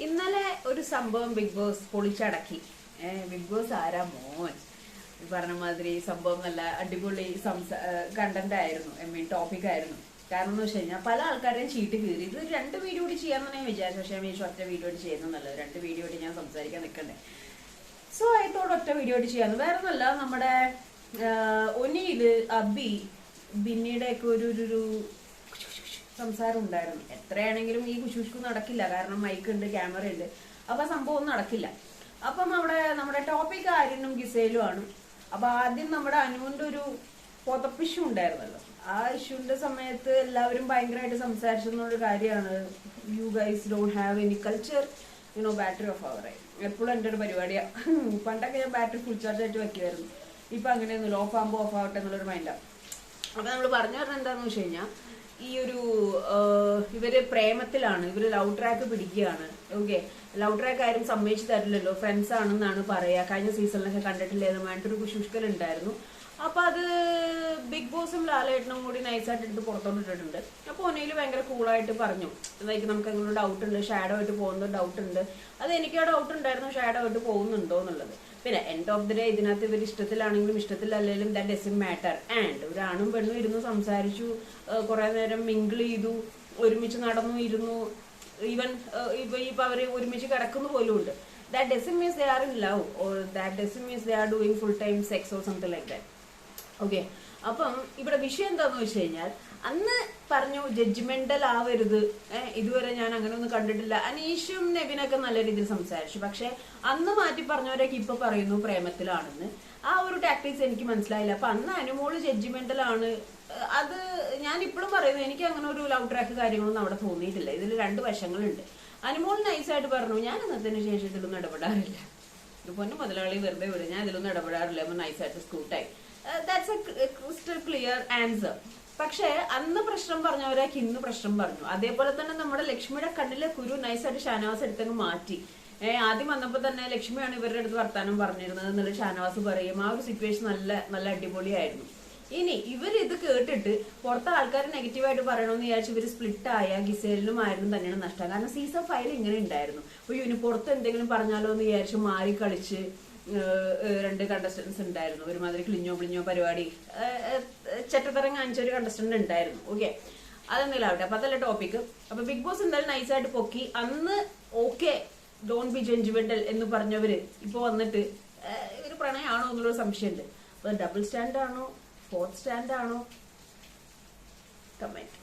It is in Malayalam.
ഇന്നലെ ഒരു സംഭവം ബിഗ് ബോസ് പൊളിച്ചടക്കി. ബിഗ് ബോസ് ആരാ മോൻ പറഞ്ഞ മാതിരി സംഭവം നല്ല അടിപൊളി കണ്ടന്റ് ആയിരുന്നു. ടോപ്പിക് ആയിരുന്നു. കാരണം എന്ന് വെച്ച് കഴിഞ്ഞാൽ പല ആൾക്കാരെയും ചീട്ട് കീറി. ഇത് 2 വീഡിയോ കൂടി ചെയ്യാമെന്ന് ഞാൻ വിചാരിച്ചു. പക്ഷേ ഒറ്റ വീഡിയോ ആയിട്ട് ചെയ്യുന്നത് നല്ലത്. 2 വീഡിയോ ആയിട്ട് ഞാൻ സംസാരിക്കാൻ നിൽക്കണ്ടേ. സോ ആയത്തോടെ ഒറ്റ വീഡിയോ ആയിട്ട് ചെയ്യാന്ന്. വേറെ ഒന്നല്ല, നമ്മുടെ ഒനിയില് അബി ബിന്നിയുടെ ഒക്കെ ഒരു സംസാരം ഉണ്ടായിരുന്നു. എത്രയാണെങ്കിലും ഈ കുശുഷ്കു നടക്കില്ല. കാരണം മൈക്ക് ഉണ്ട്, ക്യാമറ ഉണ്ട്. അപ്പൊ സംഭവം ഒന്നും നടക്കില്ല. അപ്പം അവിടെ നമ്മുടെ ടോപ്പിക് ആര്യനും ഗിസേലും ആണ്. അപ്പൊ ആദ്യം നമ്മുടെ അനുവിന്റെ ഒരു പൊതപ്പ് ഇഷ്യൂ ഉണ്ടായിരുന്നല്ലോ. ആ ഇഷ്യൂന്റെ സമയത്ത് എല്ലാവരും ഭയങ്കരമായിട്ട് സംസാരിച്ചെന്നൊരു കാര്യമാണ്, you guys don't have any culture, battery off അവർ ആയി. എപ്പോഴും എൻ്റെ ഒരു പരിപാടിയാണ്. പണ്ടൊക്കെ ഞാൻ ബാറ്ററി ഫുൾ ചാർജ് ആയിട്ട് വെക്കുമായിരുന്നു. ഇപ്പൊ അങ്ങനെയൊന്നുമില്ല. ഓഫ് ആകുമ്പോൾ ഓഫ് ആവട്ടെ എന്നുള്ളൊരു മൈൻഡാണ്. അപ്പൊ നമ്മൾ പറഞ്ഞു പറഞ്ഞത് എന്താണെന്ന് വെച്ച് കഴിഞ്ഞാൽ, ഈ ഒരു ഇവര് പ്രേമത്തിലാണ്, ഇവര് ലവ് ട്രാക്ക് പിടിക്കുകയാണ്. ഓക്കെ, ലവ് ട്രാക്ക് ആരും സമ്മതിച്ചു തരില്ലല്ലോ, ഫ്രണ്ട്സ് ആണെന്നാണ് പറയാ. കഴിഞ്ഞ സീസണിലൊക്കെ കണ്ടിട്ടില്ലേന്ന് വേണ്ടിട്ടൊരു കുശുഷ്കൽ ഉണ്ടായിരുന്നു. അപ്പൊ അത് ബിഗ് ബോസും ലാലേട്ടനും കൂടി നൈസായിട്ട് എടുത്ത് പുറത്തോട്ടിട്ടുണ്ട്. അപ്പൊ ഒനയിൽ ഭയങ്കര കൂളായിട്ട് പറഞ്ഞു, ലൈക്ക് നമുക്ക് അങ്ങനെ ഡൗട്ട് ഉണ്ട്, ഷാഡോ ആയിട്ട് പോകുന്ന ഡൗട്ട് ഉണ്ട്. അത് എനിക്ക് ആ ഡൗട്ട് ഉണ്ടായിരുന്നു, ഷാഡോ ആയിട്ട് പോകുന്നുണ്ടോ എന്നുള്ളത്. പിന്നെ എൻഡ് ഓഫ് ദി ഡേ ഇതിനകത്ത് ഇവർ ഇഷ്ടത്തിലാണെങ്കിലും ഇഷ്ടത്തിലല്ലെങ്കിലും ദാറ്റ് ഡസന്റ് മാറ്റർ. ആൻഡ് ഒരു ആണും പെണ്ണും ഇരുന്ന് സംസാരിച്ചു, കുറെ നേരം മിങ്കിൾ ചെയ്തു, ഒരുമിച്ച് നടന്നു ഇരുന്നു, ഈവൻ ഇപ്പൊ അവര് ഒരുമിച്ച് കിടക്കുന്ന പോലും ഉണ്ട്. That doesn't mean they are in love, or that doesn't mean they are doing full time sex or something like that. Okay, അപ്പം ഇവിടെ വിഷയം എന്താന്ന് വെച്ച് കഴിഞ്ഞാൽ, അന്ന് പറഞ്ഞു ജഡ്ജ്മെന്റൽ ആവരുത്, ഇതുവരെ ഞാൻ അങ്ങനെ ഒന്നും കണ്ടിട്ടില്ല. അനീഷും നെവിനൊക്കെ നല്ല രീതിയിൽ സംസാരിച്ചു. പക്ഷെ അന്ന് മാറ്റി പറഞ്ഞവരൊക്കെ ഇപ്പൊ പറയുന്നു പ്രേമത്തിലാണെന്ന്. ആ ഒരു ടാക്ടിക്സ് എനിക്ക് മനസ്സിലായില്ല. അപ്പൊ അന്ന് അനുമോള് ജഡ്ജ്മെന്റൽ ആണ്. അത് ഞാൻ ഇപ്പോഴും പറയുന്നു, എനിക്ക് അങ്ങനെ ഒരു ലവ് ട്രാക്ക് കാര്യങ്ങളൊന്നും അവിടെ തോന്നിയിട്ടില്ല. ഇതിൽ 2 വശങ്ങളുണ്ട്. അനുമോൾ നൈസായിട്ട് പറഞ്ഞു, ഞാൻ ഇന്നത്തിന് ശേഷം ഇതിലൊന്നും ഇടപെടാറില്ല, പൊന്നു മുതലാളി വെറുതെ വിടും, ഞാൻ ഇതിലൊന്നും ഇടപെടാറില്ല. അപ്പൊ നൈസായിട്ട് സ്കൂട്ടായി. That's a crystal clear answer. പക്ഷെ അന്ന് പ്രശ്നം പറഞ്ഞവരൊക്കെ ഇന്ന് പ്രശ്നം പറഞ്ഞു. അതേപോലെ തന്നെ നമ്മുടെ ലക്ഷ്മിയുടെ കണ്ണിലെ കുരു നൈസായിട്ട് ഷാനവാസ് എടുത്തങ്ങ് മാറ്റി. ആദ്യം വന്നപ്പോ തന്നെ ലക്ഷ്മിയാണ് ഇവരുടെ അടുത്ത് വർത്താനം പറഞ്ഞിരുന്നത് എന്നുള്ള ഷാനവാസ് പറയും. ആ ഒരു സിറ്റുവേഷൻ നല്ല അടിപൊളിയായിരുന്നു. ഇനി ഇവരിത് കേട്ടിട്ട് പുറത്തെ ആൾക്കാർ നെഗറ്റീവായിട്ട് പറയണമെന്ന് വിചാരിച്ച് ഇവർ സ്പ്ലിറ്റ് ആയ ഗിസേലിനും ആയിരുന്നു തന്നെയാണ് നഷ്ടം. കാരണം സീസൺ 5 ഇങ്ങനെ ഉണ്ടായിരുന്നു. അപ്പൊ ഇനി പുറത്ത് എന്തെങ്കിലും പറഞ്ഞാലോ എന്ന് വിചാരിച്ച് മാറി കളിച്ച് 2 കണ്ടസ്റ്റൻസ് ഉണ്ടായിരുന്നു. ഒരുമാതിരി ക്ലിഞ്ഞോ പരിപാടി ചെറ്റത്തരം കാണിച്ച ഒരു കണ്ടസ്റ്റന്റ് ഉണ്ടായിരുന്നു. ഓക്കെ, അതെന്തെങ്കിലും ആവട്ടെ. അപ്പൊ അതല്ല ടോപ്പിക്. അപ്പൊ ബിഗ് ബോസ് എന്തായാലും നൈസായിട്ട് പൊക്കി. അന്ന് ഓക്കെ ഡോണ്ട് ബി ജഡ്ജ്മെന്റൽ എന്ന് പറഞ്ഞവര് ഇപ്പൊ വന്നിട്ട് ഒരു പ്രണയമാണോ എന്നുള്ളൊരു സംശയമുണ്ട്. അപ്പൊ ഡബിൾ സ്റ്റാൻഡ് ആണോ, 4th സ്റ്റാൻഡ് ആണോ? കമന്റ്.